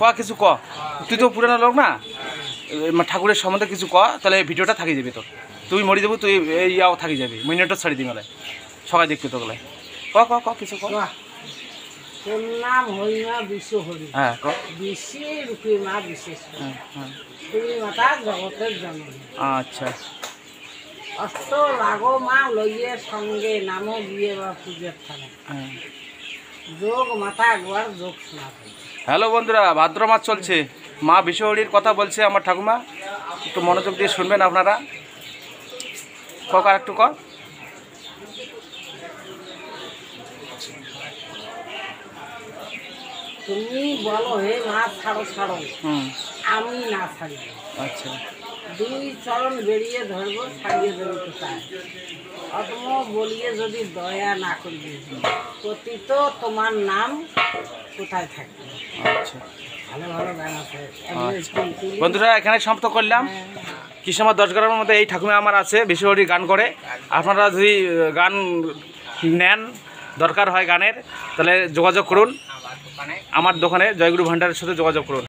ক কিছু ক, তুই তো পুরানো লোক না, ঠাকুরের সম্বন্ধে কিছু ক, তাহলে ভিডিওটা থাকি যাবি তোর। তুই মরি দেবো, তুই ইয়াও থাকি যাবি, মিনিটও ছাড়ি দিই মেলায়, সবাই দেখতে তো গেলে। ক ক ক কিছু ক। তোর নাম হরিমা বিশ্ব হরি। হ্যাঁ ক। বিশ্বে রূপী মা বিশেষ হ্যাঁ হ্যাঁ। তুমি মাতা জগতের জন্ম। আচ্ছা। অষ্ট লাগো মা লইয়ে সঙ্গে নামো গিয়ে বা পূজার থানে। হ্যাঁ। যোগ মাথা একবার যোগ শোনা। হ্যালো বন্ধুরা, ভাদ্র মাস চলছে, মা বিশ্বহরির কথা বলছে আমার ঠাকুমা, একটু মনোযোগ দিয়ে শুনবেন আপনারা। ক আর একটু ক। তুমি বলো হে মা ছাড়ো ছাড়ো, হুম। আমি না ছাড়ি। আচ্ছা। দুই চরণ বেরিয়ে ধরবো, ছাড়িয়ে দেবো কোথায়। অতম বলিয়ে যদি দয়া না করবে, পতিত তোমার নাম কোথায় থাকবে। আচ্ছা ভালো ভালো গান আছে। বন্ধুরা, এখানে সমাপ্ত করলাম। কৃষ্ণমা 10 গ্রামের মধ্যে এই ঠাকুমা আমার আছে, বিশ্বহরি গান করে। আপনারা যদি গান নেন, দরকার হয় গানের, তাহলে যোগাযোগ করুন আমার দোকানে, জয়গুরু ভান্ডারের সাথে যোগাযোগ করুন।